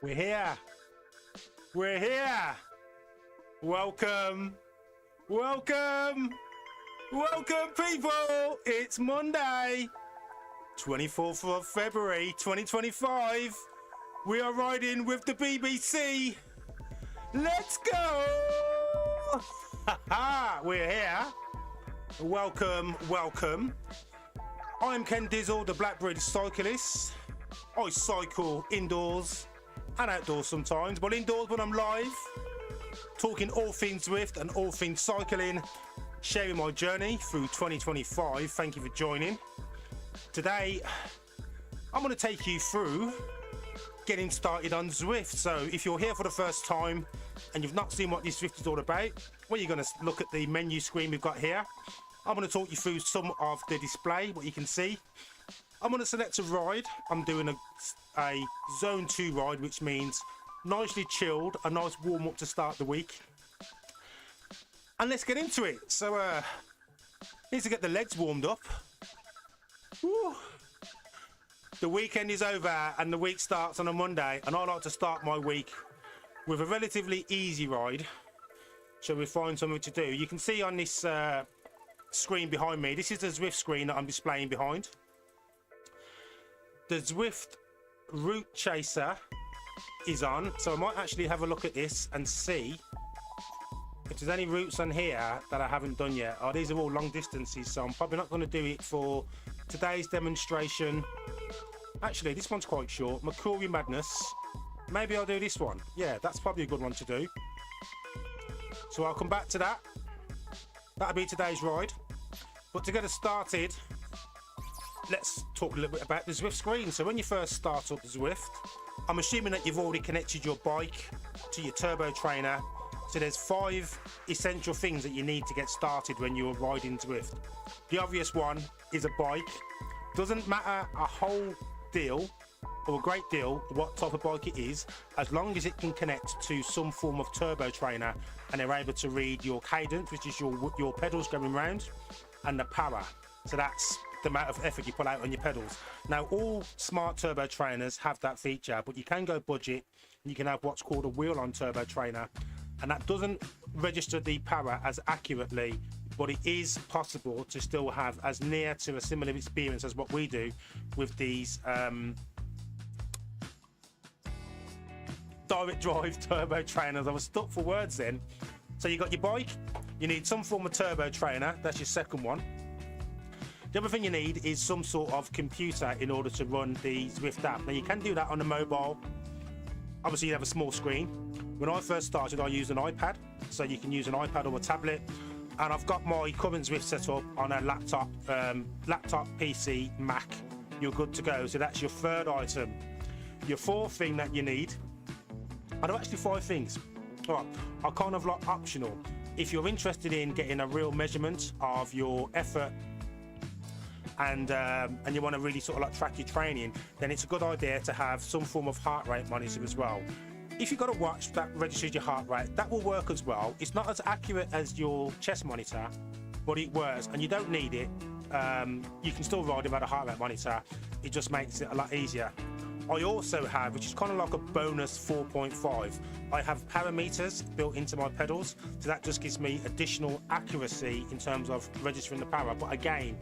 We're here. We're here. Welcome. Welcome. Welcome, people. It's Monday, 24th of February, 2025. We are riding with the BBC. Let's go. We're here. Welcome, welcome. I'm Ken Dizzle, the Black Cyclist. I cycle indoors and outdoors sometimes, but indoors when I'm live, talking all things Zwift and all things cycling, sharing my journey through 2025. Thank you for joining. Today, I'm going to take you through getting started on Zwift. So if you're here for the first time and you've not seen what this Zwift is all about, well, you're going to look at the menu screen we've got here. I'm going to talk you through some of the display, what you can see. I'm going to select a ride. I'm doing a zone 2 ride, which means nicely chilled, a nice warm up to start the week. And let's get into it. So need to get the legs warmed up. Woo. The weekend is over and the week starts on a Monday, and I like to start my week with a relatively easy ride. Shall we find something to do? You can see on this screen behind me, this is the Zwift screen that I'm displaying behind. The Zwift route chaser is on, so I might actually have a look at this and see if there's any routes on here that I haven't done yet. Oh, these are all long distances, so I'm probably not going to do it for today's demonstration. Actually, this one's quite short. Makuri Madness. Maybe I'll do this one. Yeah, that's probably a good one to do. So I'll come back to that. That'll be today's ride. But to get us started, let's talk a little bit about the Zwift Screen. So when you first start up the Zwift, I'm assuming that you've already connected your bike to your turbo trainer. So there's 5 essential things that you need to get started when you're riding Zwift. The obvious one is a bike. Doesn't matter a whole deal or a great deal what type of bike it is, as long as it can connect to some form of turbo trainer and they're able to read your cadence, which is your pedals going round, and the power. So that's the amount of effort you put out on your pedals. Now, all smart turbo trainers have that feature, but you can go budget and you can have what's called a wheel-on turbo trainer, and that doesn't register the power as accurately, but it is possible to still have as near to a similar experience as what we do with these direct drive turbo trainers. I was stuck for words then. So you got your bike, you need some form of turbo trainer, that's your second one. The other thing you need is some sort of computer in order to run the Zwift app. Now you can do that on the mobile. Obviously you have a small screen. When I first started, I used an iPad, so you can use an iPad or a tablet. And I've got my current Zwift set up on a laptop, PC, Mac. You're good to go. So that's your third item. Your fourth thing that you need, I know actually 5 things. All right, are kind of like optional. If you're interested in getting a real measurement of your effort and you want to really sort of like track your training, then it's a good idea to have some form of heart rate monitor as well. If you've got a watch that registers your heart rate, that will work as well. It's not as accurate as your chest monitor, but it works, and you don't need it. You can still ride without a heart rate monitor. It just makes it a lot easier. I also have, which is kind of like a bonus 4.5, I have parameters built into my pedals, so that just gives me additional accuracy in terms of registering the power. But again,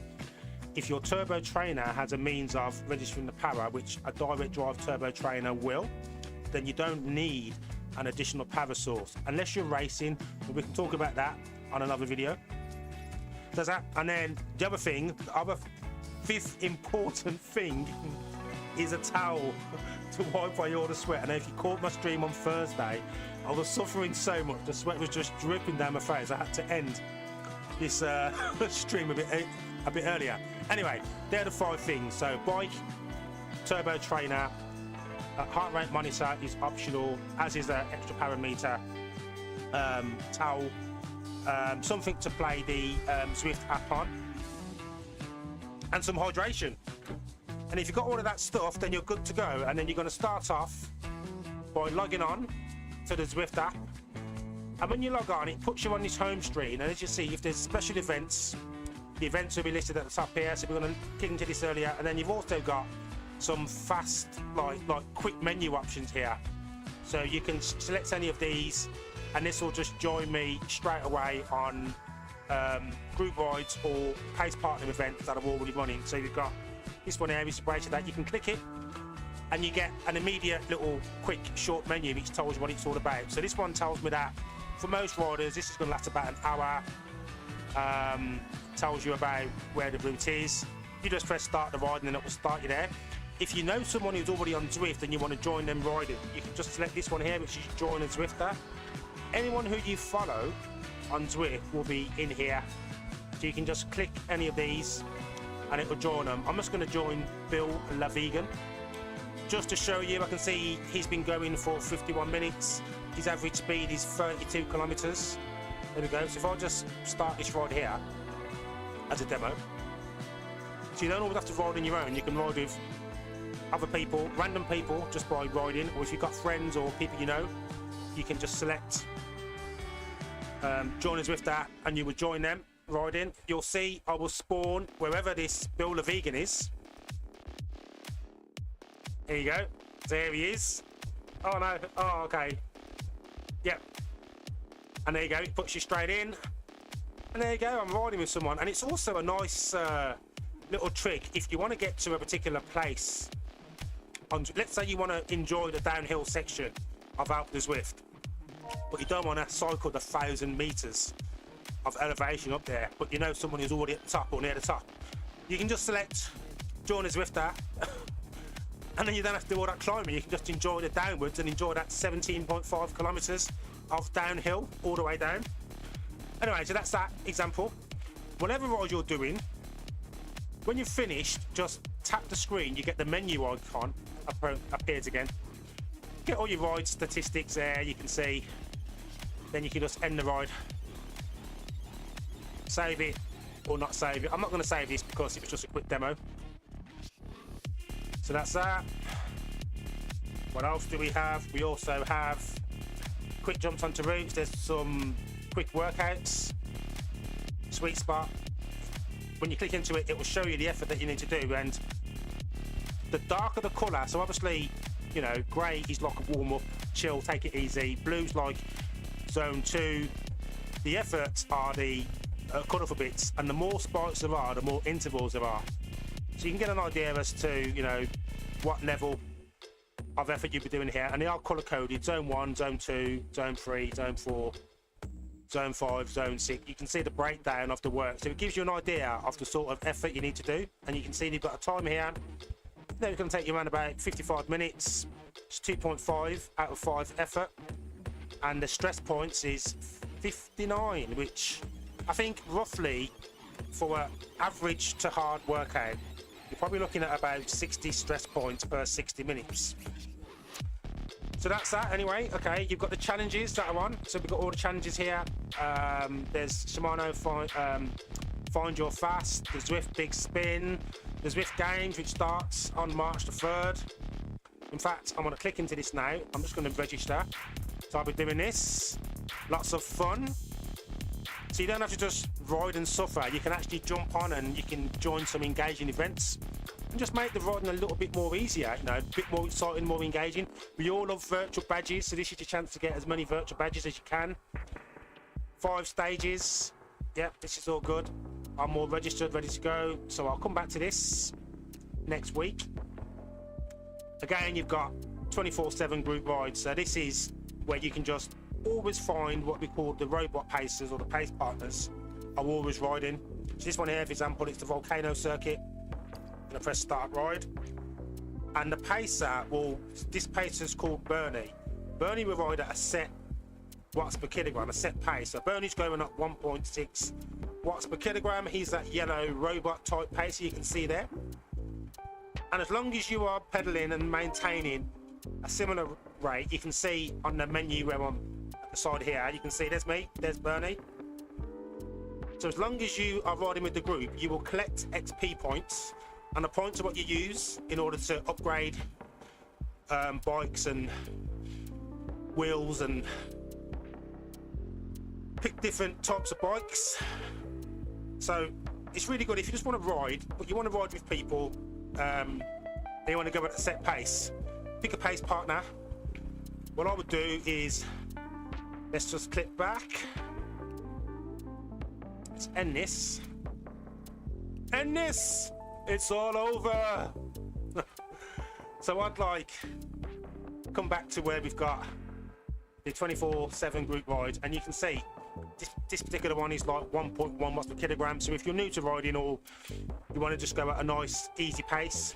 if your turbo trainer has a means of registering the power, which a direct drive turbo trainer will, then you don't need an additional power source unless you're racing, but we can talk about that on another video. Does that? And then the other thing, the other 5th important thing is a towel to wipe away all the sweat. And if you caught my stream on Thursday, I was suffering so much, the sweat was just dripping down my face. I had to end this stream a bit earlier. Anyway, they're the 5 things. So bike, turbo trainer, heart rate monitor is optional, as is an extra parameter, towel, something to play the Zwift app on, and some hydration. And if you've got all of that stuff, then you're good to go. And then you're going to start off by logging on to the Zwift app. And when you log on, it puts you on this home screen. And as you see, if there's special events, the events will be listed at the top here. So we're going to kick into this earlier. And then you've also got some fast, like quick menu options here. So you can select any of these, and this will just join me straight away on group rides or pace partner events that I'm already running. So you've got this one here, is that you can click it and you get an immediate little quick short menu which tells you what it's all about. So this one tells me that for most riders this is going to last about an hour. Tells you about where the route is. You just press start the ride and then it will start you there. If you know someone who's already on Zwift and you want to join them riding, you can just select this one here, which is join a Zwifter. Anyone who you follow on Zwift will be in here, so you can just click any of these and it will join them. I'm just going to join Bill La Vegan just to show you. I can see he's been going for 51 minutes. His average speed is 32 kilometers. There we go. So if I just start this ride here as a demo, so you don't always have to ride on your own. You can ride with other people, random people, just by riding, or if you've got friends or people you know, you can just select join a Zwifter and you will join them riding. You'll see I will spawn wherever this Bill the Vegan is. There you go. There he is. Oh no. Oh, okay. Yep. And there you go. It puts you straight in. And there you go. I'm riding with someone. And it's also a nice little trick if you want to get to a particular place. Let's say you want to enjoy the downhill section of Alpe Zwift, but you don't want to cycle the 1,000 meters of elevation up there, but you know someone who's already at the top or near the top. You can just select join a Zwifter and then you don't have to do all that climbing. You can just enjoy the downwards and enjoy that 17.5 kilometers of downhill all the way down. Anyway, so that's that example. Whatever ride you're doing, when you've finished, just tap the screen. You get the menu icon appears again. Get all your ride statistics there, you can see. Then you can just end the ride. Save it or not save it. I'm not going to save this because it was just a quick demo. So that's that. What else do we have? We also have quick jumps onto routes. There's some quick workouts. Sweet spot. When you click into it, it will show you the effort that you need to do, and the darker the colour, so obviously, you know, grey is like a warm-up, chill, take it easy. Blue's like zone 2. The efforts are the colourful bits, and the more spikes there are, the more intervals there are. So you can get an idea as to, you know, what level of effort you'll be doing here, and they are colour-coded: zone 1, zone 2, zone 3, zone 4, zone 5, zone 6. You can see the breakdown of the work, so it gives you an idea of the sort of effort you need to do. And you can see you've got a time here. Then it's going to take you around about 55 minutes. It's 2.5 out of 5 effort, and the stress points is 59, which I think roughly for an average to hard workout, you're probably looking at about 60 stress points per 60 minutes. So that's that anyway. Okay, you've got the challenges that are on. So we've got all the challenges here. There's Shimano Find Your Fast, the Zwift Big Spin, the Zwift Games, which starts on March the 3rd. In fact, I'm going to click into this now. I'm just going to register. So I'll be doing this. Lots of fun. So you don't have to just ride and suffer. You can actually jump on and you can join some engaging events and just make the riding a little bit more easier, you know, a bit more exciting, more engaging. We all love virtual badges, so this is your chance to get as many virtual badges as you can. 5 stages. Yep, this is all good. I'm all registered, ready to go. So I'll come back to this next week. Again, you've got 24/7 group rides. So this is where you can just always find what we call the Robopacers or the pace partners are always riding. So this one here, for example, it's the Volcano circuit. I'm going to press start ride. And the pacer this pacer is called Bernie. Bernie will ride at a set watts per kilogram, a set pace. So Bernie's going up 1.6 watts per kilogram. He's that yellow robot type pacer you can see there. And as long as you are pedaling and maintaining a similar rate, you can see on the menu where I'm at the side here, you can see there's me, there's Bernie. So as long as you are riding with the group, you will collect XP points, and the points are what you use in order to upgrade bikes and wheels and pick different types of bikes. So it's really good if you just want to ride, but you want to ride with people, and you want to go at a set pace. Pick a pace partner, what I would do is, let's just click back. Let's end this. End this! It's all over! So I'd like come back to where we've got the 24/7 group rides, and you can see this particular one is like 1.1 watts per kilogram. So if you're new to riding or you want to just go at a nice easy pace,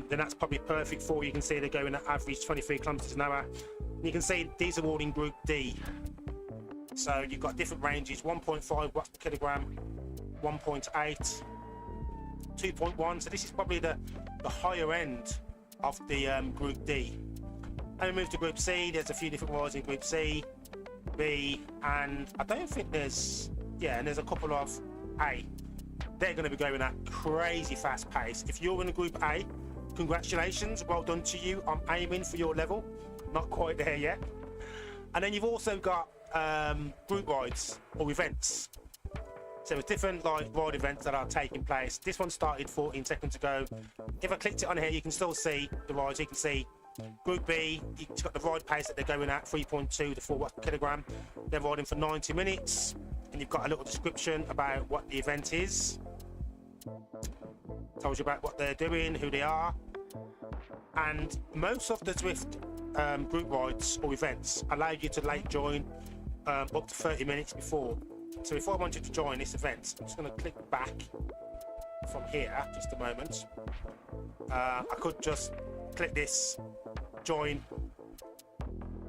then that's probably perfect for you. You can see they're going at average 23 kilometers an hour. And you can see these are all in group D. So you've got different ranges: 1.5 watts per kilogram, 1.8, 2.1. So this is probably the higher end of the group D. And we move to group C. There's a few different rides in group C, B, and I don't think there's, yeah, and there's a couple of A. They're going to be going at crazy fast pace. If you're in a group A, congratulations, well done to you. I'm aiming for your level, not quite there yet. And then you've also got group rides or events. So there's different like ride events that are taking place. This one started 14 seconds ago. If I clicked it on here, you can still see the rides. You can see Group B, you've got the ride pace that they're going at, 3.2 to 4 watts per kilogram. They're riding for 90 minutes, and you've got a little description about what the event is. Tells you about what they're doing, who they are. And most of the Zwift group rides or events allow you to late join up to 30 minutes before. So if I wanted to join this event, I'm just going to click back from here, just a moment. I could just click this, join,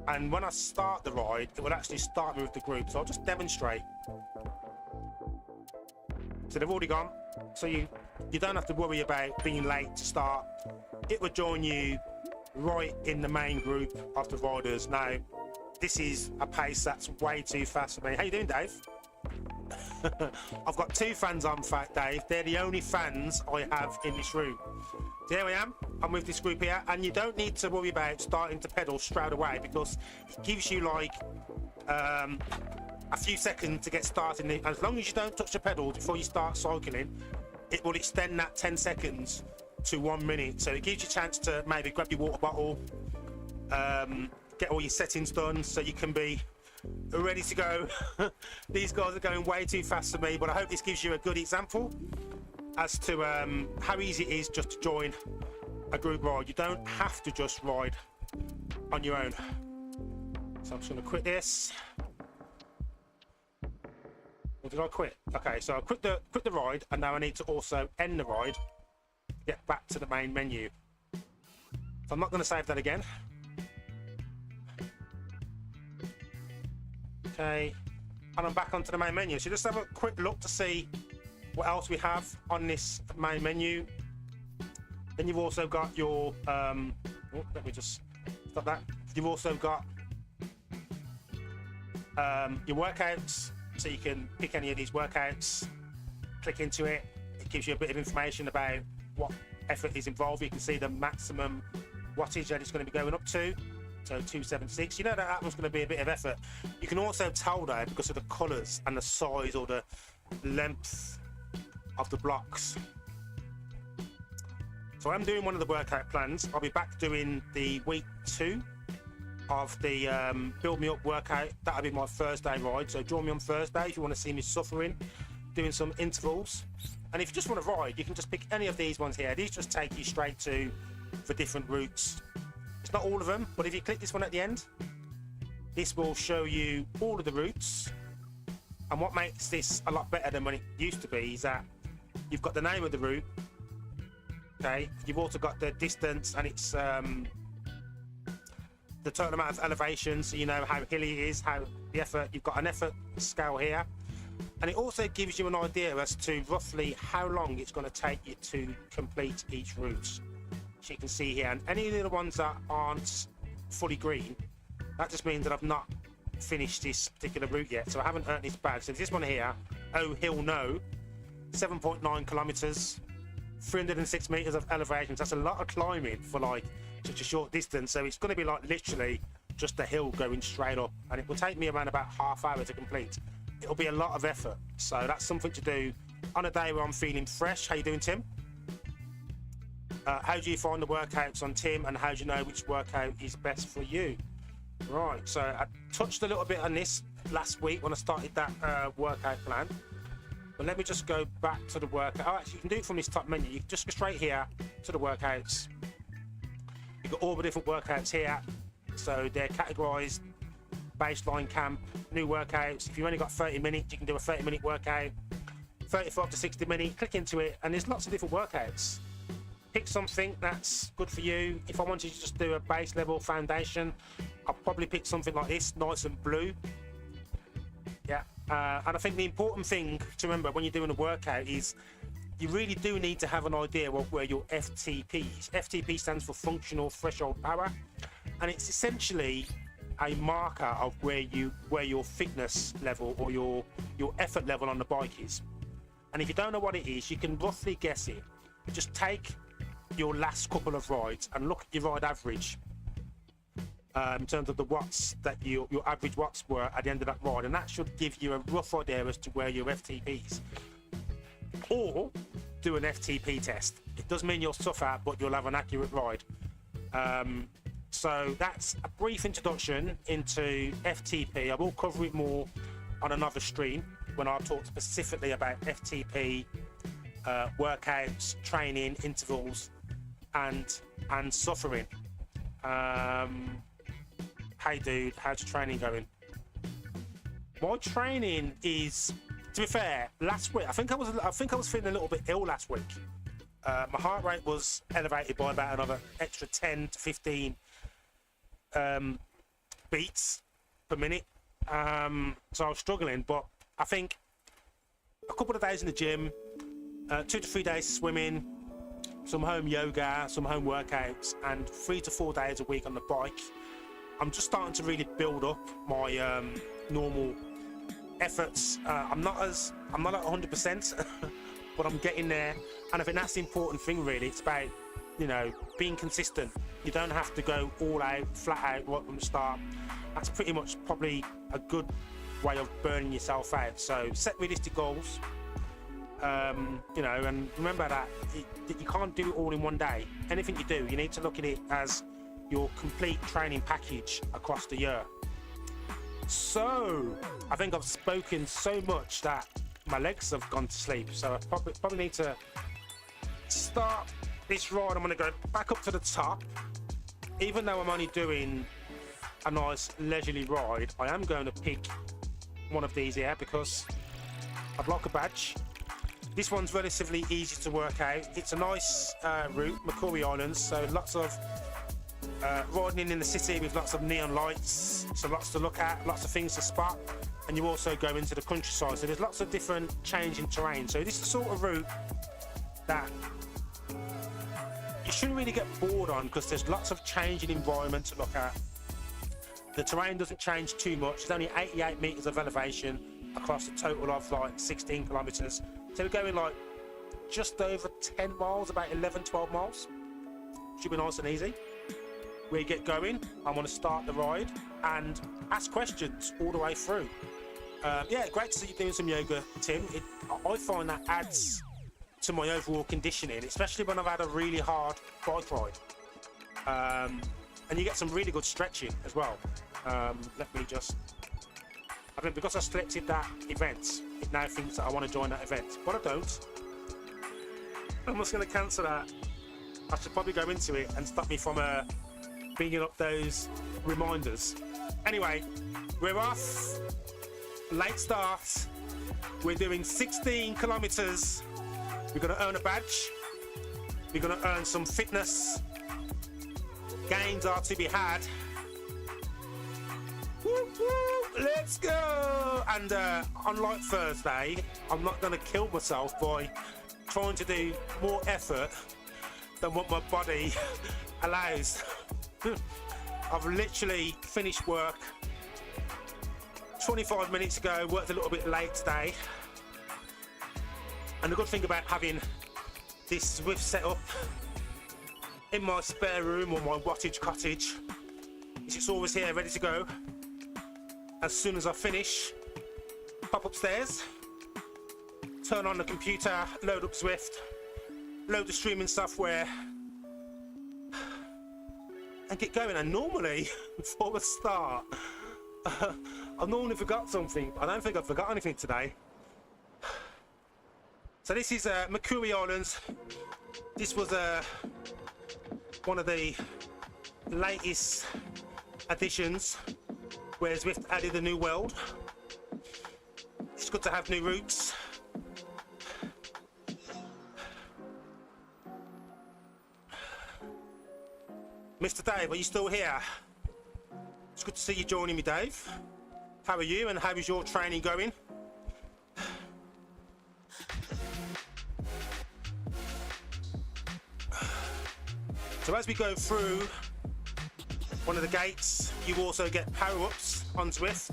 and when I start the ride, it will actually start me with the group. So I'll just demonstrate. So they've already gone, so you don't have to worry about being late to start. It will join you right in the main group of the riders. Now, this is a pace that's way too fast for me. How you doing, Dave? I've got two fans on, in fact, Dave. They're the only fans I have in this room. So here I am. I'm with this group here, and you don't need to worry about starting to pedal straight away, because it gives you like a few seconds to get started. As long as you don't touch the pedal before you start cycling, it will extend that 10 seconds to 1 minute. So it gives you a chance to maybe grab your water bottle, get all your settings done, so you can be ready to go. These guys are going way too fast for me, but I hope this gives you a good example as to how easy it is just to join a group ride. You don't have to just ride on your own. So I'm just going to quit this. Or did I quit? Okay, so I quit the ride, and now I need to also end the ride, get back to the main menu. So I'm not going to save that again. Okay, and I'm back onto the main menu. So just have a quick look to see what else we have on this main menu. Then you've also got your let me just stop that. You've also got your workouts, so you can pick any of these workouts, click into it. It gives you a bit of information about what effort is involved. You can see the maximum wattage that it's going to be going up to. So 276, you know that one's going to be a bit of effort. You can also tell though, because of the colours and the size or the length of the blocks. So I'm doing one of the workout plans. I'll be back doing the week 2 of the Build Me Up workout. That'll be my Thursday ride. So join me on Thursday if you want to see me suffering, doing some intervals. And if you just want to ride, you can just pick any of these ones here. These just take you straight to the different routes. It's not all of them, but if you click this one at the end, this will show you all of the routes. And what makes this a lot better than when it used to be is that you've got the name of the route. Okay, you've also got the distance, and it's the total amount of elevation, so you know how hilly it is, how the effort. You've got an effort scale here, and it also gives you an idea as to roughly how long it's going to take you to complete each route. So you can see here, and any of the ones that aren't fully green, that just means that I've not finished this particular route yet, so I haven't earned this badge. So this one here, Oh Hill No, 7.9 kilometers, 306 meters of elevation. So that's a lot of climbing for like such a short distance. So it's going to be like literally just a hill going straight up, and it will take me around about half hour to complete. It'll be a lot of effort, so that's something to do on a day where I'm feeling fresh. How you doing, Tim? How do you find the workouts on Tim, and how do you know which workout is best for you? Right, so I touched a little bit on this last week when I started that workout plan. But let me just go back to the workout. Oh, actually, you can do it from this top menu. You can just go straight here to the workouts. You've got all the different workouts here. So they're categorized: baseline, camp, new workouts. If you've only got 30 minutes, you can do a 30-minute workout. 35 to 60 minutes, click into it, and there's lots of different workouts. Pick something that's good for you. If I wanted to just do a base level foundation, I'll probably pick something like this, nice and blue. Yeah, and I think the important thing to remember when you're doing a workout is you really do need to have an idea of where your FTP is. FTP stands for functional threshold power, and it's essentially a marker of where your fitness level or your effort level on the bike is. And if you don't know what it is, you can roughly guess it. Just take your last couple of rides and look at your ride average in terms of the watts that your average watts were at the end of that ride, and that should give you a rough idea as to where your FTP is. Or do an FTP test. It does mean you'll suffer, but you'll have an accurate ride. So that's a brief introduction into FTP. I will cover it more on another stream when I talk specifically about FTP, workouts, training, intervals, and suffering. Hey dude, how's your training going? My training is, to be fair, last week I think I was feeling a little bit ill last week. My heart rate was elevated by about another extra 10 to 15 beats per minute. So I was struggling, but I think a couple of days in the gym, 2 to 3 days swimming, some home yoga, some home workouts, and 3 to 4 days a week on the bike. I'm just starting to really build up my normal efforts. I'm not at 100%, but I'm getting there, and I think that's the important thing. Really, it's about being consistent. You don't have to go all out, flat out right from the start. That's pretty much probably a good way of burning yourself out. So set realistic goals. And remember that you can't do it all in one day. Anything you do, you need to look at it as your complete training package across the year. So I think I've spoken so much that my legs have gone to sleep. So I probably need to start this ride. I'm going to go back up to the top. Even though I'm only doing a nice leisurely ride, I am going to pick one of these here because I'd like a badge. This one's relatively easy to work out. It's a nice route, Makuri Islands, so lots of riding in the city with lots of neon lights, so lots to look at, lots of things to spot, and you also go into the countryside, so there's lots of different change in terrain. So this is the sort of route that you shouldn't really get bored on because there's lots of change in environment to look at. The terrain doesn't change too much. There's only 88 meters of elevation across a total of like 16 kilometers. So we're going like just over 10 miles, about 11, 12 miles. Should be nice and easy. We get going. I want to start the ride and ask questions all the way through. Yeah, great to see you doing some yoga, Tim. I find that adds to my overall conditioning, especially when I've had a really hard bike ride. And you get some really good stretching as well. Let me just... I think because I selected that event, it now thinks that I want to join that event, but I don't. I'm just going to cancel that. I should probably go into it and stop me from bringing up those reminders. Anyway, we're off. Late start. We're doing 16 kilometers. We're going to earn a badge. We're going to earn some fitness. Gains are to be had. Woo, woo, let's go! And unlike Thursday, I'm not going to kill myself by trying to do more effort than what my body allows. I've literally finished work 25 minutes ago, worked a little bit late today. And the good thing about having this Zwift set up in my spare room or my wattage cottage is it's always here ready to go. As soon as I finish, pop upstairs, turn on the computer, load up Zwift, load the streaming software, and get going. And normally, before I start, I've normally forgot something. I don't think I've forgot anything today. So this is Makuri Islands. This was one of the latest additions where Zwift added a new world. It's good to have new routes. Mr. Dave, are you still here? It's good to see you joining me, Dave. How are you and how is your training going? So as we go through one of the gates, you also get Powerups on Zwift.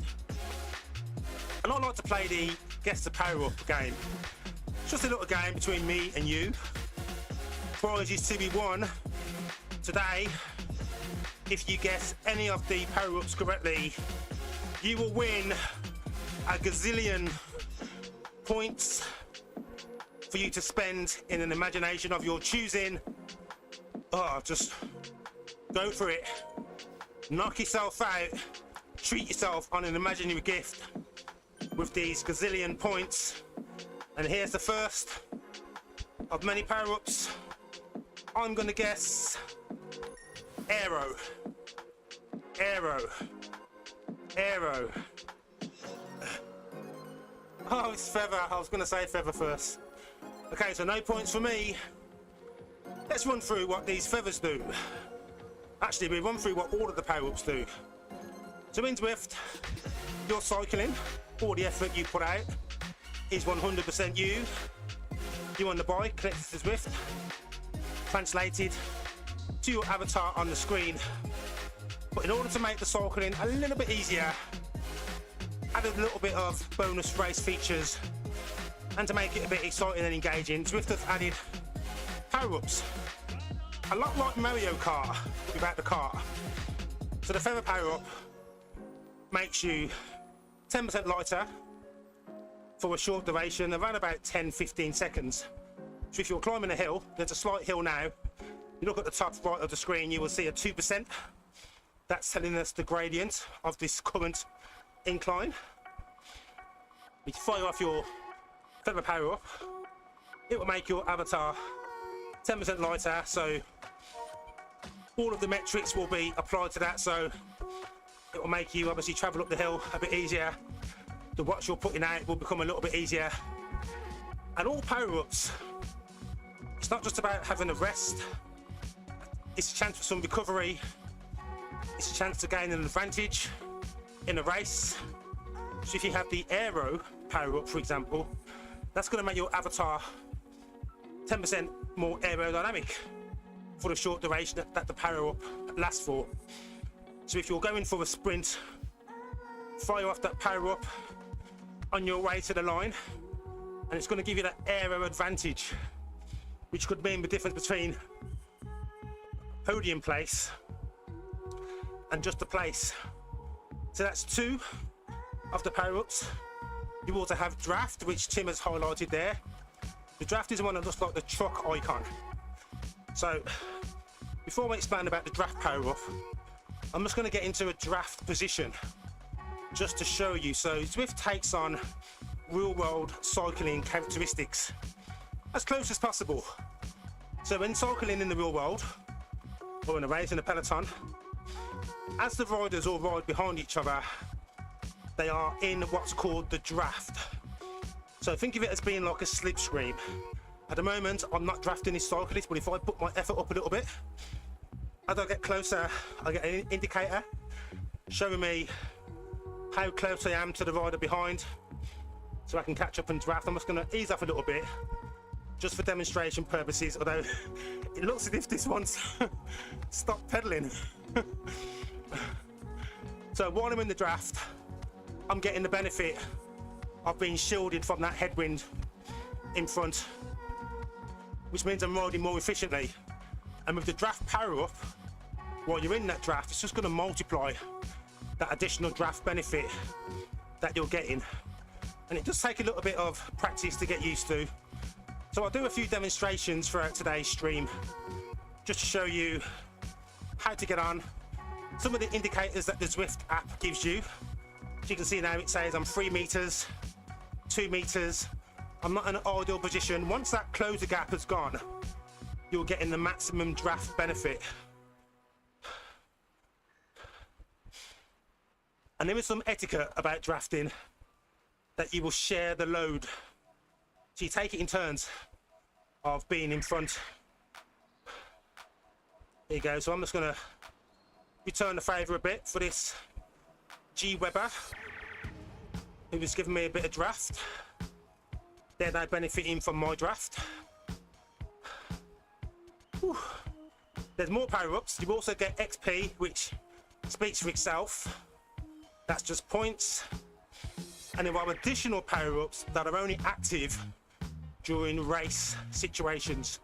And I like to play the Guess the Powerup game. It's just a little game between me and you. Prizes to be won today. If you guess any of the Powerups correctly, you will win a gazillion points for you to spend in an imagination of your choosing. Oh, just go for it. Knock yourself out. Treat yourself on an imaginary gift with these gazillion points. And here's the first of many Powerups. I'm gonna guess Aero. Aero. Aero. Oh, it's Feather. I was gonna say Feather first. Okay, so no points for me. Let's run through what these feathers do. Actually, we run through what all of the Powerups do. So in Zwift, you're cycling. All the effort you put out is 100% you. You on the bike, connected to Zwift, translated to your avatar on the screen. But in order to make the cycling a little bit easier, added a little bit of bonus race features, and to make it a bit exciting and engaging, Zwift has added Powerups. A lot like Mario Kart without the kart. So the Feather Powerup makes you 10% lighter for a short duration, around about 10-15 seconds. So if you're climbing a hill, there's a slight hill now. You look at the top right of the screen, you will see a 2%. That's telling us the gradient of this current incline. You fire off your Feather Powerup, it will make your avatar 10% lighter, so all of the metrics will be applied to that, so it will make you obviously travel up the hill a bit easier. The watts you're putting out will become a little bit easier. And all Powerups, it's not just about having a rest, it's a chance for some recovery, it's a chance to gain an advantage in a race. So if you have the Aero Powerup, for example, that's going to make your avatar 10% more aerodynamic for the short duration that the Powerup lasts for. So if you're going for a sprint, fire off that Powerup on your way to the line, and it's going to give you that aero advantage, which could mean the difference between podium place and just a place. So that's two of the Powerups. You also have Draft, which Tim has highlighted there. The Draft is the one that looks like the truck icon. So before we explain about the Draft Powerup, I'm just going to get into a draft position just to show you. So Zwift takes on real world cycling characteristics as close as possible. So when cycling in the real world, or in a race in a peloton, as the riders all ride behind each other, they are in what's called the draft. So think of it as being like a slipstream. At the moment, I'm not drafting this cyclist, but if I put my effort up a little bit, as I get closer, I get an indicator showing me how close I am to the rider behind, so I can catch up and draft. I'm just going to ease off a little bit, just for demonstration purposes, although it looks as if this one's stopped pedaling. So while I'm in the draft, I'm getting the benefit of being shielded from that headwind in front, which means I'm riding more efficiently. And with the Draft Powerup, while you're in that draft, it's just going to multiply that additional draft benefit that you're getting. And it does take a little bit of practice to get used to. So I'll do a few demonstrations throughout today's stream, just to show you how how to get on, some of the indicators that the Zwift app gives you. As you can see now, it says I'm 3 meters, 2 meters. I'm not in an ideal position. Once that closer gap has gone, you're getting the maximum draft benefit. And there is some etiquette about drafting, that you will share the load. So you take it in turns of being in front. There you go. So I'm just going to return the favour a bit for this G Weber, who was giving me a bit of draft. They're now benefiting from my draft. Whew. There's more power-ups. You also get XP, which speaks for itself. That's just points. And there are additional power-ups that are only active during race situations,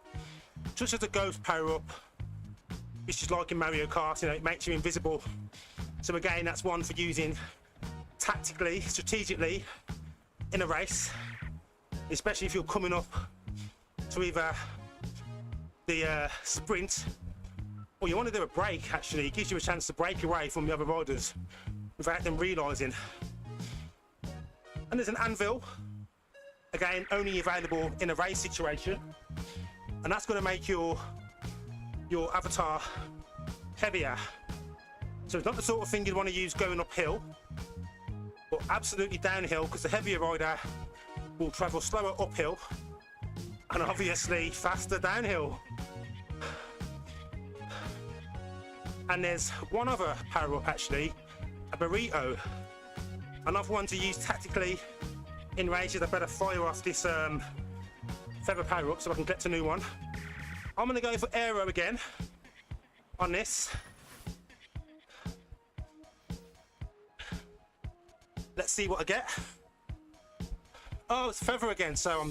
such as the ghost power-up, which is like in Mario Kart, you know, it makes you invisible. So again, that's one for using tactically, strategically in a race, especially if you're coming up to either the sprint, or you want to do a break. Actually, it gives you a chance to break away from the other riders without them realising. And there's an anvil, again only available in a race situation, and that's going to make your avatar heavier. So it's not the sort of thing you'd want to use going uphill, but absolutely downhill, because the heavier rider will travel slower uphill and obviously faster downhill. And there's one other power up, actually, a burrito, another one to use tactically in races. I better fire off this feather power up so I can get to a new one. I'm going to go for aero again on this. Let's see what I get. Oh, it's feather again, so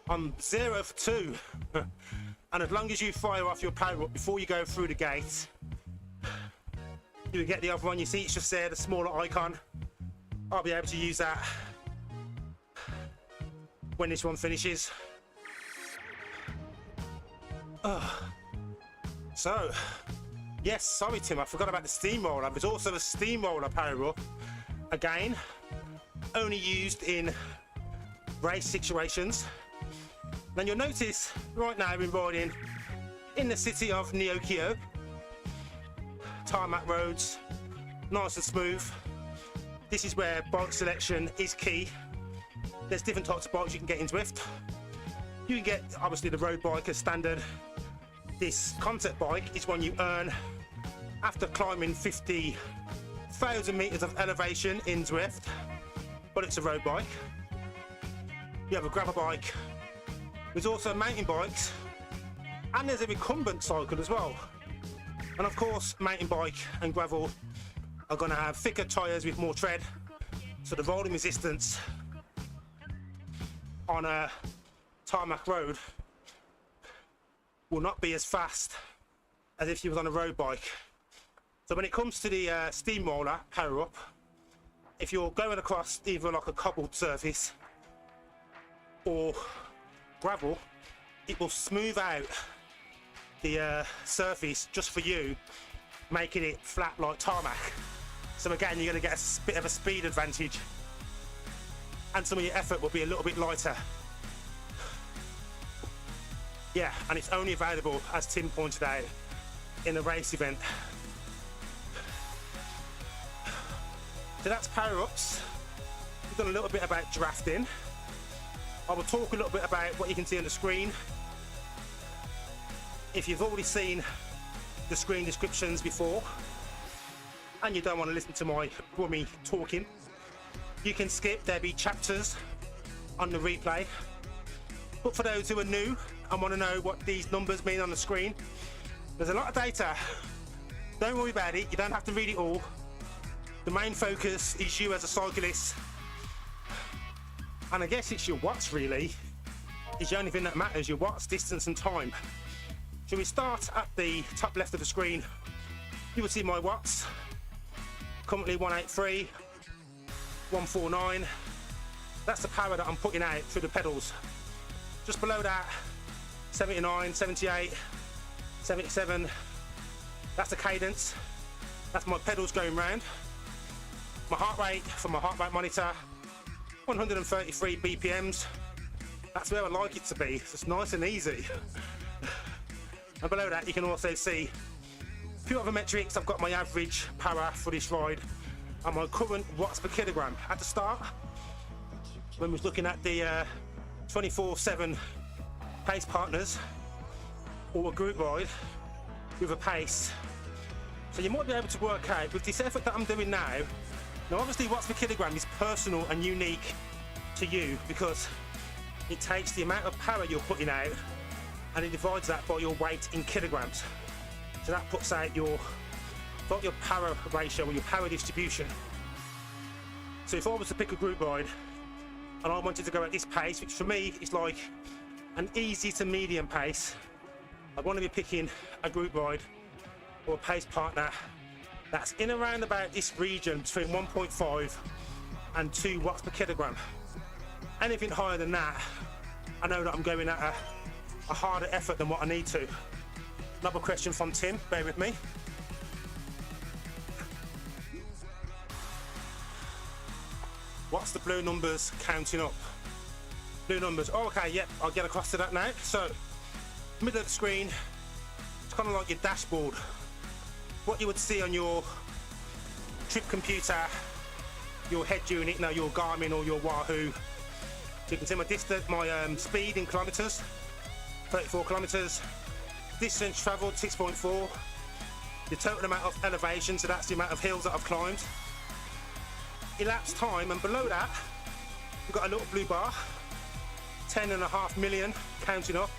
I'm 0 for 2. And as long as you fire off your power up before you go through the gate, you get the other one. You see it's just there, the smaller icon. I'll be able to use that when this one finishes. So, yes, sorry Tim, I forgot about the steamroller. There's also a steamroller power up, again, only used in race situations. Then you'll notice right now we're riding in the city of Neokyo. Tarmac roads, nice and smooth. This is where bike selection is key. There's different types of bikes you can get in Zwift. You can get obviously the road bike as standard. This concept bike is one you earn after climbing 50,000 meters of elevation in Zwift, but it's a road bike. You have a gravel bike. There's also mountain bikes, and there's a recumbent cycle as well. And of course, mountain bike and gravel are going to have thicker tyres with more tread, so the rolling resistance on a tarmac road will not be as fast as if you was on a road bike. So when it comes to the steamroller power up, if you're going across either like a cobbled surface or gravel, it will smooth out the surface just for you, making it flat like tarmac. So again, you're going to get a bit of a speed advantage, and some of your effort will be a little bit lighter. Yeah, and it's only available, as Tim pointed out, in a race event. So that's power-ups. We've done a little bit about drafting. I will talk a little bit about what you can see on the screen. If you've already seen the screen descriptions before and you don't want to listen to my grummy talking, you can skip. There'll be chapters on the replay. But for those who are new and want to know what these numbers mean on the screen, there's a lot of data. Don't worry about it, you don't have to read it all. The main focus is you as a cyclist, and I guess it's your watts really is the only thing that matters, your watts, distance and time. So we start at the top left of the screen. You will see my watts, currently 183, 149. That's the power that I'm putting out through the pedals. Just below that, 79, 78, 77, That's the cadence. That's my pedals going round. My heart rate from my heart rate monitor, 133 BPMs. That's where I like it to be. It's just nice and easy. And below that, you can also see a few other metrics. I've got my average power for this ride and my current watts per kilogram. At the start, when we was looking at the 24/7 pace partners or a group ride with a pace, so you might be able to work out with this effort that I'm doing now. Now obviously watts per kilogram is personal and unique to you because it takes the amount of power you're putting out and it divides that by your weight in kilograms. So that puts out your power ratio or your power distribution. So if I was to pick a group ride and I wanted to go at this pace, which for me is like an easy to medium pace, I'd want to be picking a group ride or a pace partner that's in around about this region between 1.5 and 2 watts per kilogram. Anything higher than that, I know that I'm going at a harder effort than what I need to. Another question from Tim, bear with me. What's the blue numbers counting up? Blue numbers, oh, okay, yep, I'll get across to that now. So, middle of the screen, it's kind of like your dashboard. What you would see on your trip computer, your head unit, now your Garmin or your Wahoo. So you can see my distance, my speed in kilometers, 34 kilometers. Distance traveled, 6.4. The total amount of elevation, so that's the amount of hills that I've climbed. Elapsed time, and below that, we've got a little blue bar, 10.5 million, counting up.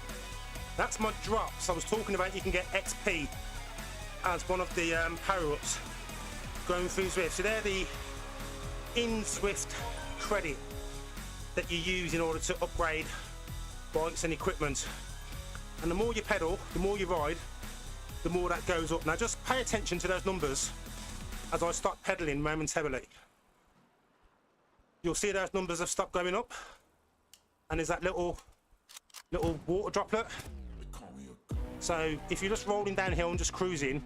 That's my drops. I was talking about you can get XP as one of the Powerups going through Zwift. So they're the in-Zwift credit that you use in order to upgrade bikes and equipment. And the more you pedal, the more you ride, the more that goes up. Now just pay attention to those numbers as I start pedaling momentarily. You'll see those numbers have stopped going up, and there's that little water droplet. So if you're just rolling downhill and just cruising,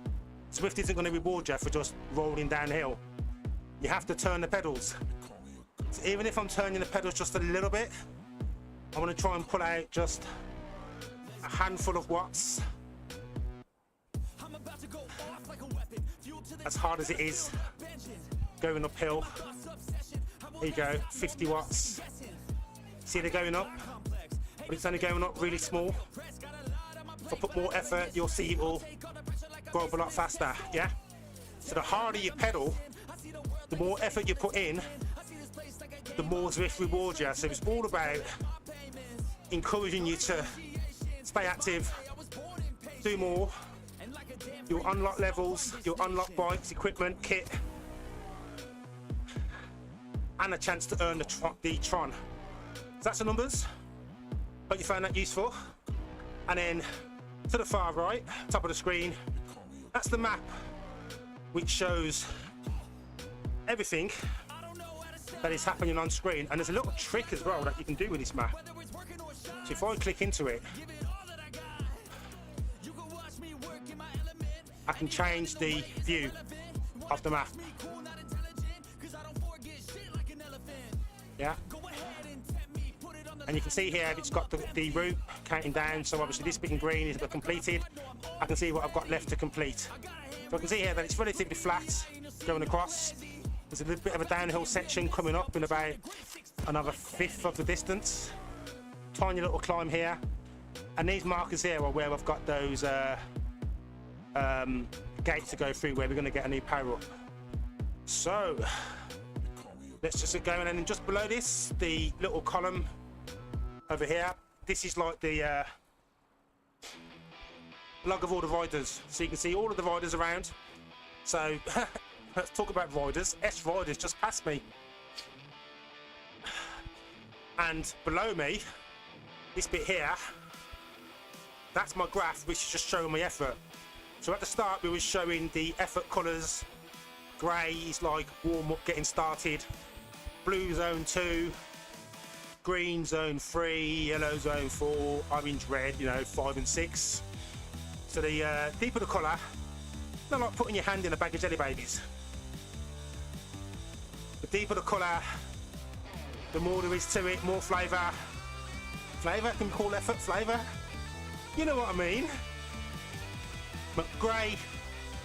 Zwift isn't going to reward you for just rolling downhill. You have to turn the pedals. So even if I'm turning the pedals just a little bit, I want to try and pull out just a handful of watts. As hard as it is going uphill. There you go, 50 watts. See they're going up, but it's only going up really small. If I put more effort, you'll see it will go up a lot faster, yeah? So the harder you pedal, the more effort you put in, the more Zwift rewards you. So it's all about encouraging you to stay active, do more. You'll unlock levels, you'll unlock bikes, equipment, kit, and a chance to earn the Tron. So that's the numbers. Hope you found that useful. And then to the far right, top of the screen, that's the map, which shows everything that is happening on screen. And there's a little trick as well that you can do with this map. So if I click into it, I can change the view of the map. Yeah. And you can see here it's got the route counting down, so obviously this bit in green is completed. I can see what I've got left to complete. So I can see here that it's relatively flat going across. There's a little bit of a downhill section coming up in about another fifth of the distance. Tiny little climb here. And these markers here are where I've got those gates to go through where we're going to get a new Powerup. So let's just get going, and then just below this, the little column over here, this is like the log of all the riders. So you can see all of the riders around. So let's talk about riders. S riders just passed me. And below me, this bit here, that's my graph, which is just showing my effort. So at the start, we were showing the effort colours. Grey is like warm up, getting started. Blue zone 2, green zone 3, yellow zone 4, orange, red, 5 and 6. So the deeper the colour, Not like putting your hand in a bag of jelly babies. The deeper the colour, the more there is to it, more flavour. Flavour? Can we call effort flavour? You know what I mean. But grey,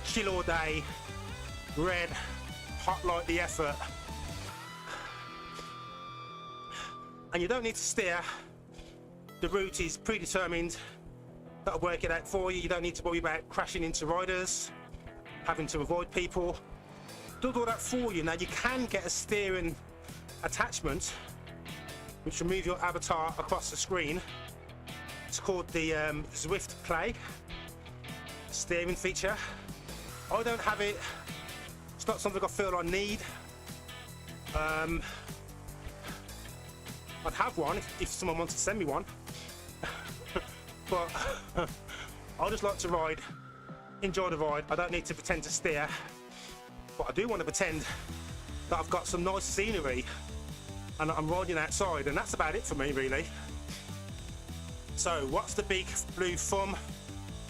chill all day, red, hot like the effort. And you don't need to steer. The route is predetermined. That'll work it out for you. You don't need to worry about crashing into riders, having to avoid people. Does all that for you. Now you can get a steering attachment which will move your avatar across the screen. It's called the Zwift Play steering feature. I don't have it. It's not something I feel I need. I'd have one if someone wants to send me one. But I just like to ride, enjoy the ride. I don't need to pretend to steer, but I do want to pretend that I've got some nice scenery and I'm riding outside, and that's about it for me really. So what's the big blue thumb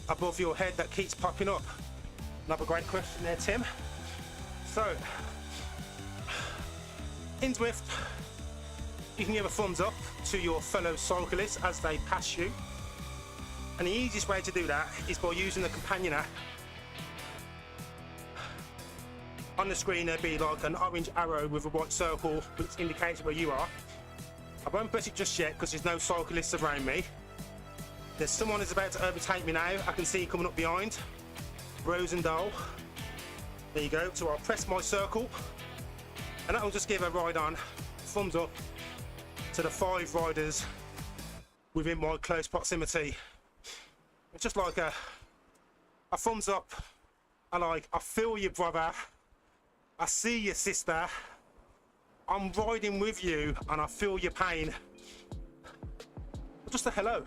above your head that keeps popping up? Another great question there, Tim. So in Zwift, you can give a thumbs up to your fellow cyclists as they pass you. And the easiest way to do that is by using the companion app. On the screen there'll be like an orange arrow with a white circle which indicates where you are. I won't press it just yet because there's no cyclists around me. There's someone who's about to overtake me now. I can see coming up behind. Rosendahl. There you go. So I'll press my circle and that will just give a ride on thumbs up to the 5 riders within my close proximity. It's just like a thumbs up. I feel you, brother. I see you, sister. I'm riding with you and I feel your pain. Just a hello.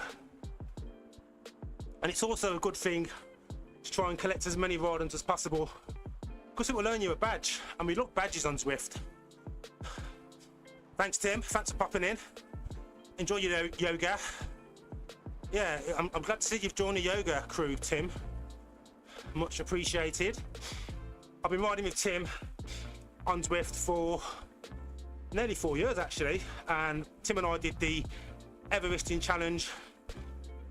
And it's also a good thing to try and collect as many riders as possible because it will earn you a badge, and we look badges on Zwift. Thanks, Tim. Thanks for popping in. Enjoy your yoga. Yeah, I'm glad to see you've joined the yoga crew, Tim. Much appreciated. I've been riding with Tim on Zwift for nearly 4 years actually, and Tim and I did the Everesting challenge,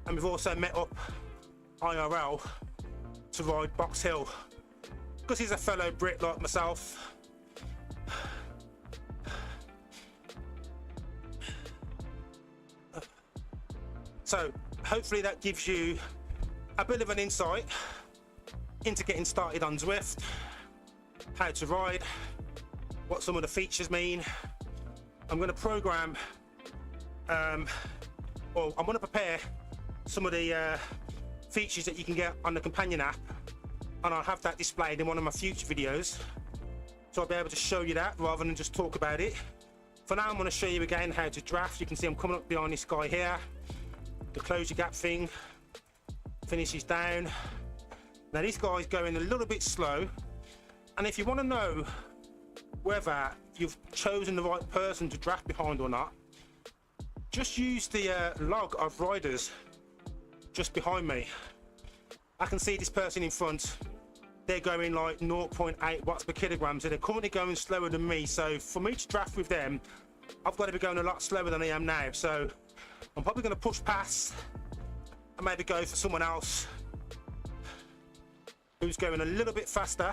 and we've also met up IRL to ride Box Hill because he's a fellow Brit like myself. So hopefully that gives you a bit of an insight into getting started on Zwift, how to ride, what some of the features mean. I'm going to program, or I'm going to prepare some of the features that you can get on the companion app, and I'll have that displayed in one of my future videos, so I'll be able to show you that rather than just talk about it. For now I'm going to show you again how to draft. You can see I'm coming up behind this guy here. The close your gap thing finishes down. Now this guy's going a little bit slow, and if you want to know whether you've chosen the right person to draft behind or not, just use the log of riders just behind me. I can see this person in front, they're going like 0.8 watts per kilogram, so they're currently going slower than me. So for me to draft with them, I've got to be going a lot slower than I am now. So I'm probably going to push past and maybe go for someone else who's going a little bit faster.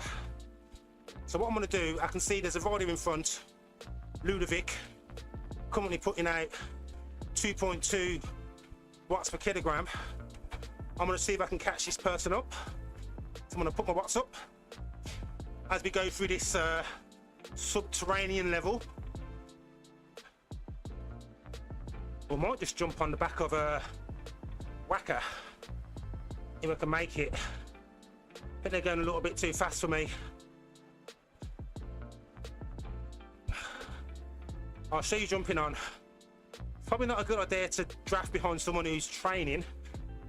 So what I'm going to do, I can see there's a rider in front, Ludovic, currently putting out 2.2 watts per kilogram. I'm going to see if I can catch this person up. So I'm going to put my watts up as we go through this subterranean level. We might just jump on the back of a whacker if I can make it. I think they're going a little bit too fast for me. I'll show you jumping on. Probably not a good idea to draft behind someone who's training,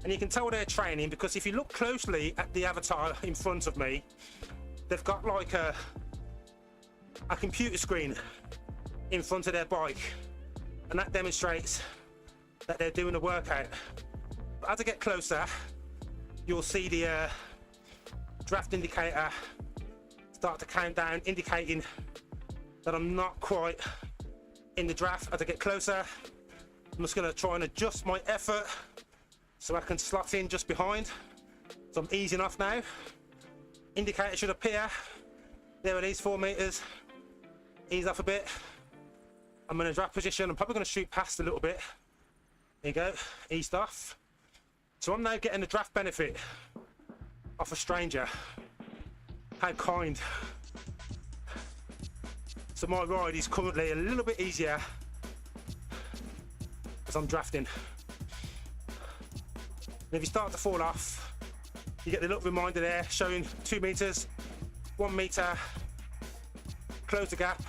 and you can tell they're training because if you look closely at the avatar in front of me, they've got like a computer screen in front of their bike, and that demonstrates that they're doing a workout. But as I get closer, you'll see the draft indicator start to count down, indicating that I'm not quite in the draft. As I get closer, I'm just going to try and adjust my effort so I can slot in just behind. So I'm easing off now. Indicator should appear. There it is, 4 meters. Ease off a bit. I'm in a draft position. I'm probably going to shoot past a little bit. There you go, eased off. So I'm now getting the draft benefit off a stranger. How kind. So my ride is currently a little bit easier as I'm drafting. And if you start to fall off, you get the little reminder there showing 2 meters, 1 meter, close the gap.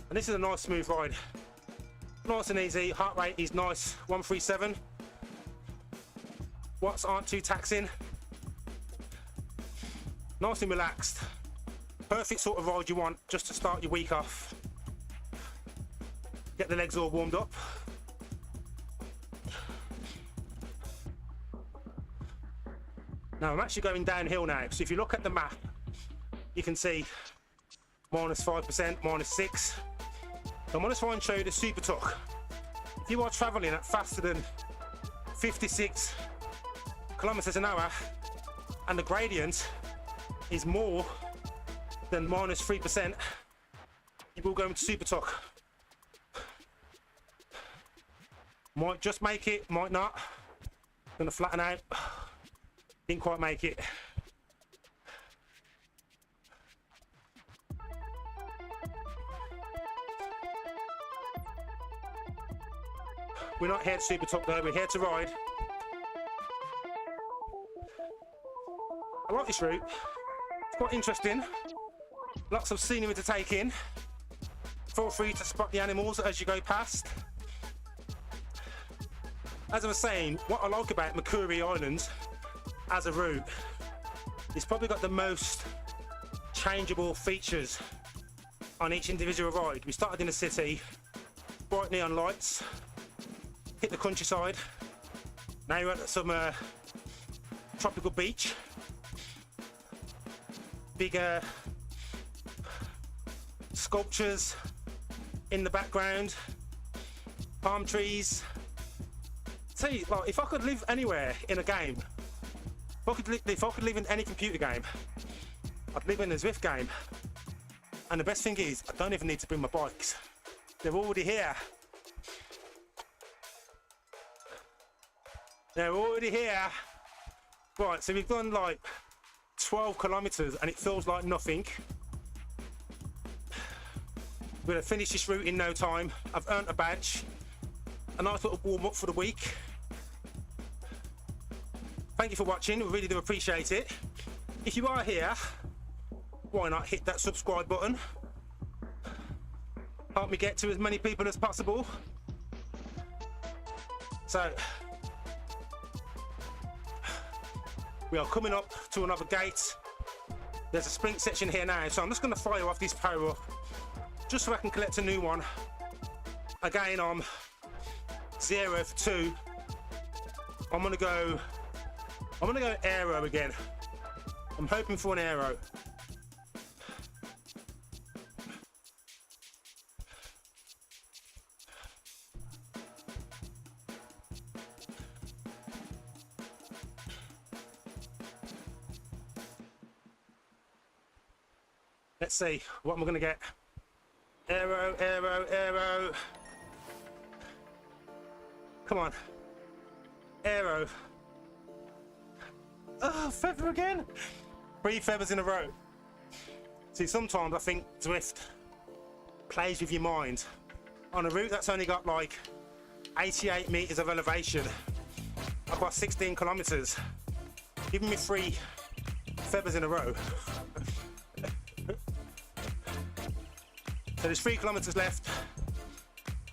And this is a nice smooth ride. Nice and easy, heart rate is nice, 137. Watts aren't too taxing. Nice and relaxed. Perfect sort of ride you want just to start your week off. Get the legs all warmed up. Now I'm actually going downhill now, so if you look at the map, you can see -5%, -6. I'm going to try and show you the super tuck. If you are travelling at faster than 56 kilometers an hour and the gradient is more than -3%, you will go into super tuck. Might just make it, might not. Gonna flatten out. Didn't quite make it. We're not here to super tuck though, we're here to ride. I like this route. It's quite interesting. Lots of scenery to take in. Feel free to spot the animals as you go past. As I was saying, what I like about Makuri Island as a route, it's probably got the most changeable features on each individual ride. We started in the city, bright neon lights, hit the countryside. Now you're at some tropical beach. Bigger sculptures in the background, palm trees. See, like, if I could live anywhere in a game, if I could live in any computer game, I'd live in a Zwift game. And the best thing is, I don't even need to bring my bikes. They're already here. They're already here. Right, so we've done like 12 kilometers and it feels like nothing. We're gonna finish this route in no time. I've earned a badge. A nice little warm up for the week. Thank you for watching, we really do appreciate it. If you are here, why not hit that subscribe button? Help me get to as many people as possible. So, we are coming up to another gate. There's a sprint section here now, so I'm just going to fire off this Powerup just so I can collect a new one. Again, I'm 0 for 2. I'm gonna go aero again. I'm hoping for an aero. Let's see what am I gonna get. Aero, aero, aero. Come on. Aero. Oh, feather again. 3 feathers in a row. See, sometimes I think Zwift plays with your mind. On a route that's only got like 88 meters of elevation, I've got 16 kilometers. Giving me 3 feathers in a row. So there's 3 kilometers left.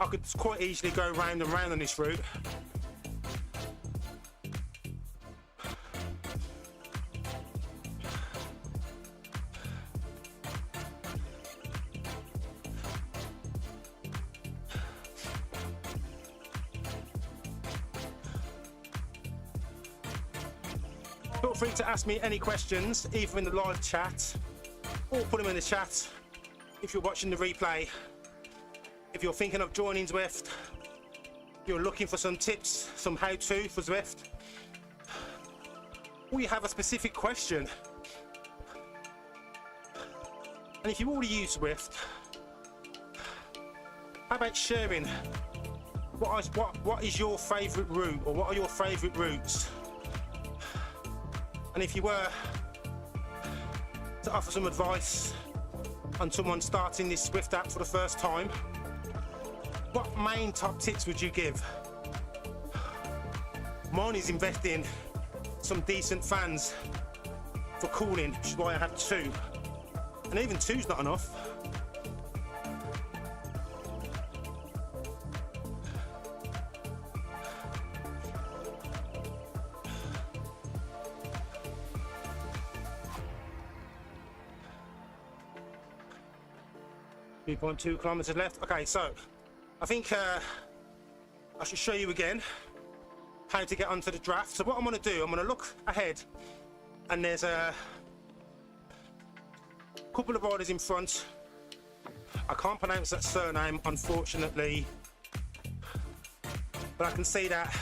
I could quite easily go round and round on this route. Feel free to ask me any questions, either in the live chat or put them in the chat if you're watching the replay. If you're thinking of joining Zwift, you're looking for some tips, some how-to for Zwift, or you have a specific question, and if you already use Zwift, how about sharing what is your favourite route, or what are your favourite routes? And if you were to offer some advice on someone starting this Zwift app for the first time, what main top tips would you give? Mine is investing some decent fans for cooling, which is why I have 2. And even 2's not enough. .2 kilometers left. Okay, so I think I should show you again how to get onto the draft. So what I'm going to do, I'm going to look ahead, and there's a couple of riders in front. I can't pronounce that surname, unfortunately, but I can see that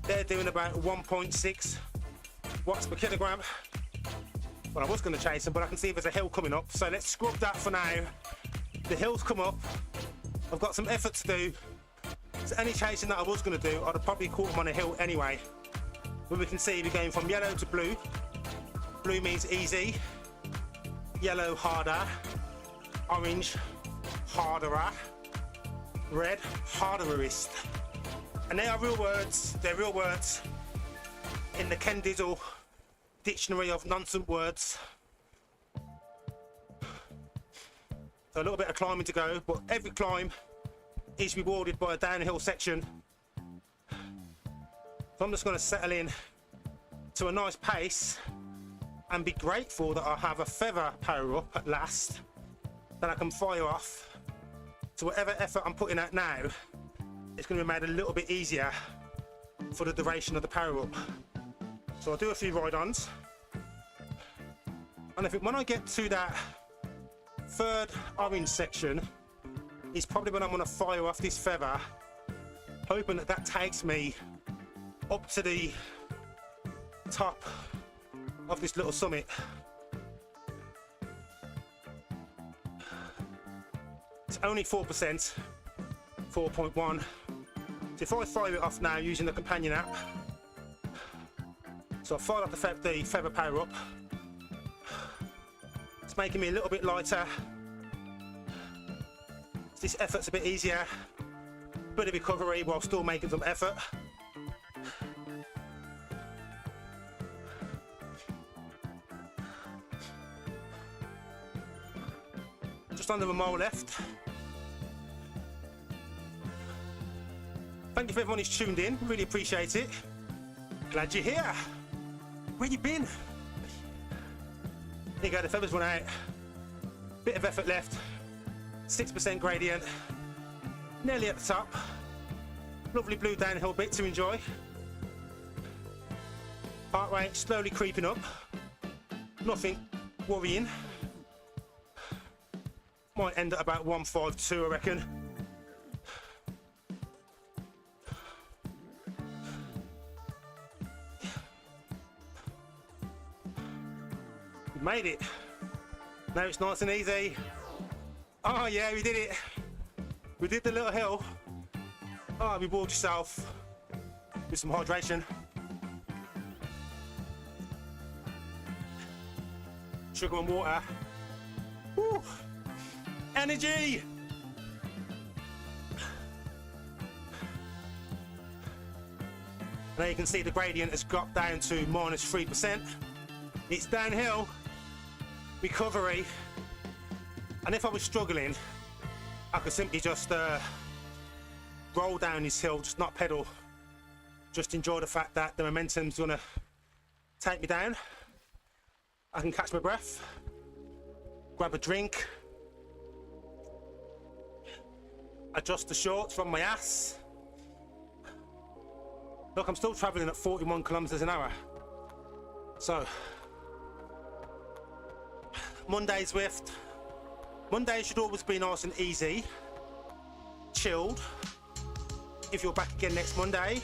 they're doing about 1.6 watts per kilogram. Well, I was going to chase them, but I can see there's a hill coming up, so let's scrub that for now. The hill's come up, I've got some effort to do, so any chasing that I was going to do, I'd have probably caught them on a hill anyway. But we can see we're going from yellow to blue. Blue means easy, yellow harder, orange harderer, red harderest. And they are real words, they're real words in the Ken Dizzle dictionary of nonsense words. So a little bit of climbing to go, but every climb is rewarded by a downhill section. So I'm just going to settle in to a nice pace and be grateful that I have a feather power up at last that I can fire off. So whatever effort I'm putting out now, it's going to be made a little bit easier for the duration of the power up. So I'll do a few ride-ons, and I think when I get to that third orange section is probably when I'm going to fire off this feather, hoping that that takes me up to the top of this little summit. It's only 4%, 4.1. So if I fire it off now using the companion app, so I fired off the feather power up. It's making me a little bit lighter. This effort's a bit easier. Bit of recovery while still making some effort. Just under a mile left. Thank you for everyone who's tuned in. Really appreciate it. Glad you're here. Where you been? There you go, the feathers run out. Bit of effort left. 6% gradient. Nearly at the top. Lovely blue downhill bit to enjoy. Heart rate slowly creeping up. Nothing worrying. Might end at about 152, I reckon. We made it. Now it's nice and easy. Oh yeah, we did it. We did the little hill. Oh, reward yourself with some hydration. Sugar and water. Woo! Energy! Now you can see the gradient has got down to -3%. It's downhill, recovery, and if I was struggling, I could simply just roll down this hill, just not pedal, just enjoy the fact that the momentum's gonna take me down. I can catch my breath, grab a drink, adjust the shorts from my ass. Look, I'm still traveling at 41 kilometers an hour. So, Monday Zwift. Monday should always be nice and easy, chilled. If you're back again next Monday,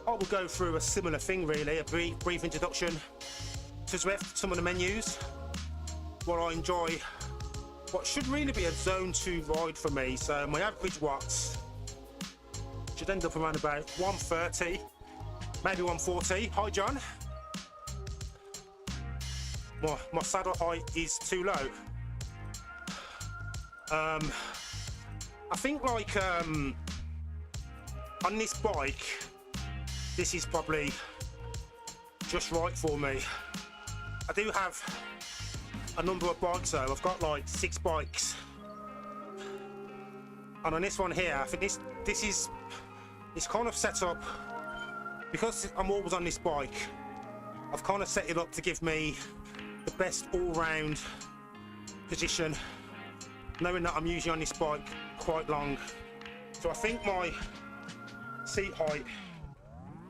I will go through a similar thing really, a brief introduction to Zwift, some of the menus, what I enjoy, what should really be a zone 2 ride for me. So my average watts should end up around about 130, maybe 140. Hi John. My saddle height is too low. I think like on this bike, this is probably just right for me. I do have a number of bikes though. I've got like 6 bikes, and on this one here, I think this is kind of set up because I'm always on this bike. I've kind of set it up to give me the best all-round position, knowing that I'm usually on this bike quite long. So I think my seat height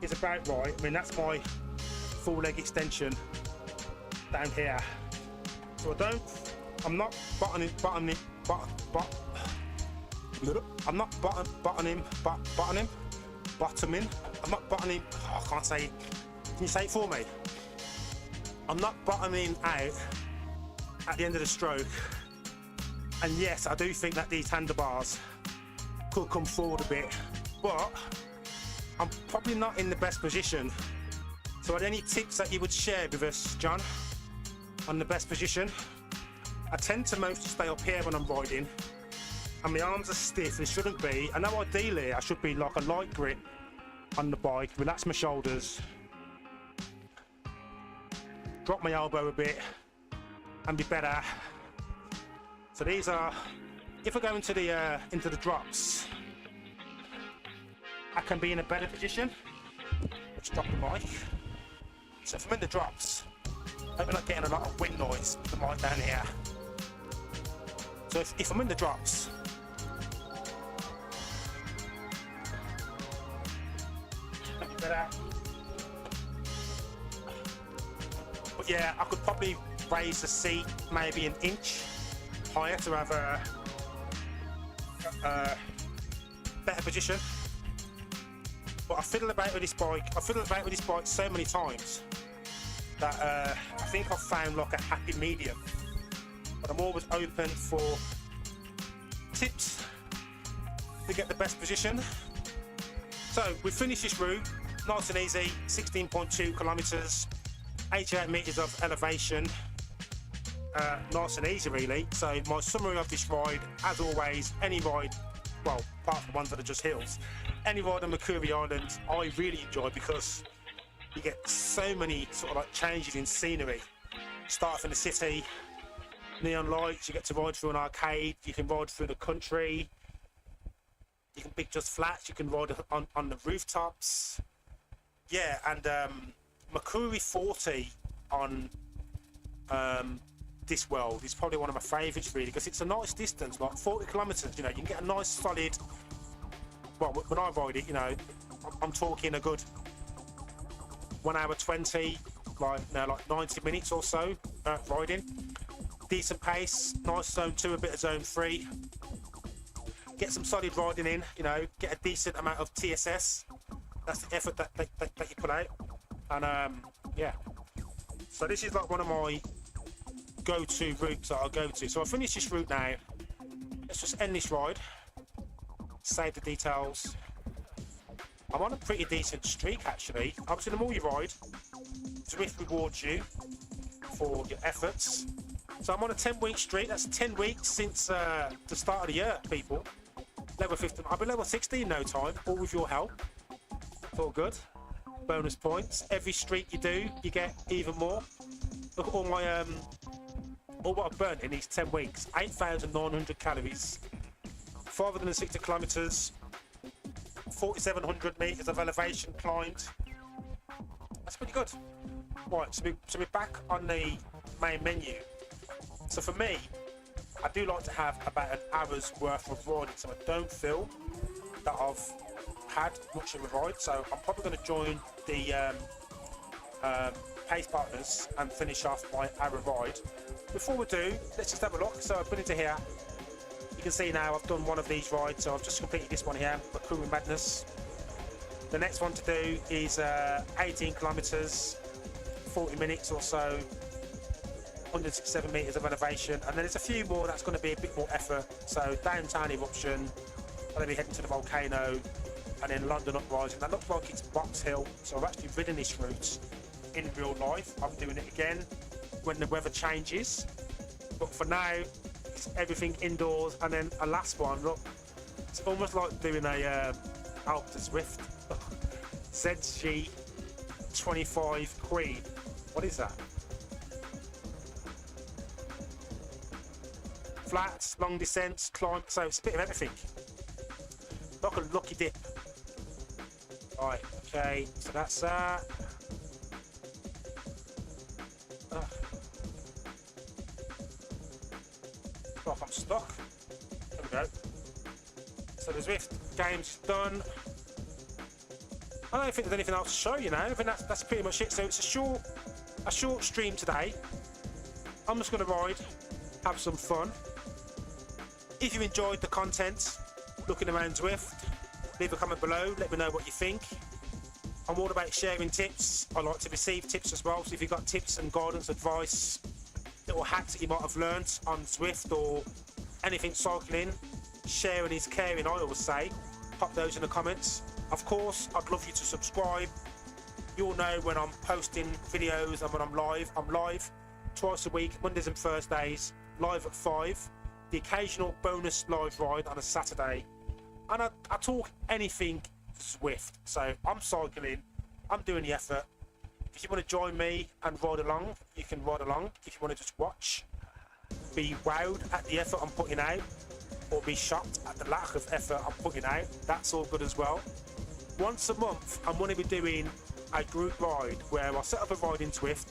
is about right. I mean, that's my full leg extension down here. So I'm not bottoming. I'm not bottoming. Oh, I can't say it. Can you say it for me? I'm not bottoming out at the end of the stroke. And yes, I do think that these handlebars could come forward a bit, but I'm probably not in the best position. So are there any tips that you would share with us, John, on the best position? I tend to mostly stay up here when I'm riding, and my arms are stiff. They shouldn't be. I know ideally I should be like a light grip on the bike, relax my shoulders, drop my elbow a bit, and be better. So these are, if I go into the drops, I can be in a better position. Let's drop the mic. So if I'm in the drops, I hope I'm not getting a lot of wind noise with the mic down here. So if I'm in the drops, maybe better. But yeah, I could probably raise the seat maybe an inch higher to have a better position. But I fiddle about with this bike so many times that I think I've found like a happy medium. But I'm always open for tips to get the best position. So we finished this route, nice and easy, 16.2 kilometers, 88 meters of elevation. Nice and easy really. So my summary of this ride, as always, any ride, well, apart from the ones that are just hills, any ride on Makuri Island I really enjoy because you get so many sort of like changes in scenery. Start off in the city, neon lights, you get to ride through an arcade, you can ride through the country, you can pick just flats, you can ride on the rooftops. Yeah, and Makuri 40 on this world is probably one of my favourites really, because it's a nice distance, like 40 kilometres, you know, you can get a nice solid, well, when I ride it, you know, I'm talking a good 1 hour 20, like 90 minutes or so riding. Decent pace, nice zone 2, a bit of zone 3. Get some solid riding in, you know, get a decent amount of TSS. That's the effort that you put out. And yeah, so this is like one of my go-to routes that I'll go to. So I'll finish this route now. Let's just end this ride, save the details. I'm on a pretty decent streak actually. Obviously the more you ride, Zwift rewards you for your efforts. So I'm on a 10-week streak. That's 10 weeks since the start of the year, people. Level 15. I'll be level 16 in no time, all with your help. It's all good. Bonus points. Every streak you do, you get even more. Look at all my all what I've burnt in these 10 weeks. 8,900 calories, 560 kilometers, 4,700 meters of elevation climbed. That's pretty good. Right, so we're back on the main menu. So for me, I do like to have about an hour's worth of riding, so I don't feel that I've had much of a ride. So I'm probably going to join the pace partners and finish off my hour ride. Before we do, let's just have a look. So I've been into here. You can see now I've done one of these rides, so I've just completed this one here, Makuri Madness. The next one to do is 18 kilometers, 40 minutes or so, 167 meters of elevation, and then there's a few more that's going to be a bit more effort. So downtown eruption, I'm going to be heading to the volcano, and then London uprising. That looks like it's Box Hill, so I've actually ridden this route in real life. I'm doing it again when the weather changes, but for now it's everything indoors. And then a last one, look, it's almost like doing a Alp to Zwift ZG 25 Queen. What is that? Flats, long descents, climb, so it's a bit of everything. Like a lucky dip. Right, okay, so that's that. Like I'm stuck. There we go. So the Zwift game's done. I don't think there's anything else to show you now. I think that's pretty much it. So it's a short stream today. I'm just going to ride, have some fun. If you enjoyed the content, looking around Zwift, leave a comment below. Let me know what you think. I'm all about sharing tips. I like to receive tips as well. So if you've got tips and guidance, advice, little hacks that you might have learnt on Zwift or anything cycling, sharing is caring, I always say. Pop those in the comments. Of course, I'd love you to subscribe. You'll know when I'm posting videos and when I'm live. I'm live twice a week, Mondays and Thursdays, live at 5. The occasional bonus live ride on a Saturday. And I talk anything Zwift. So I'm cycling, I'm doing the effort. If you want to join me and ride along, you can ride along. If you want to just watch, be wowed at the effort I'm putting out, or be shocked at the lack of effort I'm putting out, that's all good as well. Once a month, I'm going to be doing a group ride where I set up a ride in Zwift,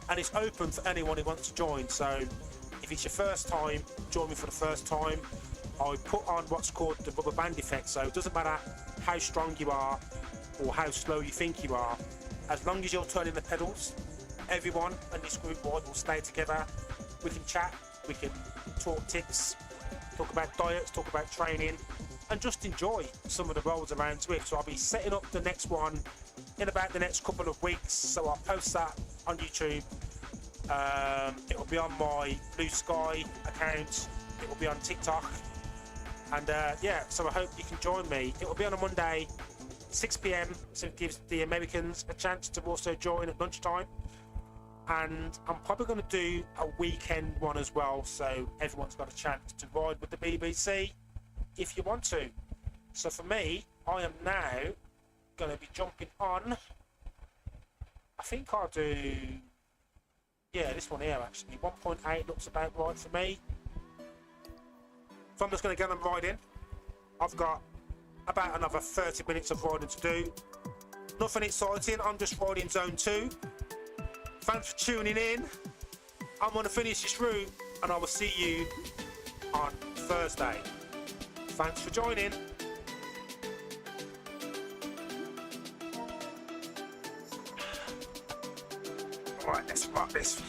and it's open for anyone who wants to join. So if it's your first time, join me for the first time. I put on what's called the rubber band effect, so it doesn't matter how strong you are or how slow you think you are, as long as you're turning the pedals, everyone in this group ride will stay together. We can chat, we can talk tips, talk about diets, talk about training, and just enjoy some of the roads around Zwift. So I'll be setting up the next one in about the next couple of weeks, so I'll post that on YouTube. It will be on my Blue Sky account, it will be on TikTok, and yeah, so I hope you can join me. It will be on a Monday, 6 PM, so it gives the Americans a chance to also join at lunchtime. And I'm probably going to do a weekend one as well, so everyone's got a chance to ride with the BBC if you want to. So for me, I am now going to be jumping on, I think I'll do, yeah, this one here actually. 1.8 looks about right for me. So I'm just going to get on riding. I've got about another 30 minutes of riding to do. Nothing exciting, I'm just riding zone 2. Thanks for tuning in. I'm going to finish this route and I will see you on Thursday. Thanks for joining. Right, let's rock this.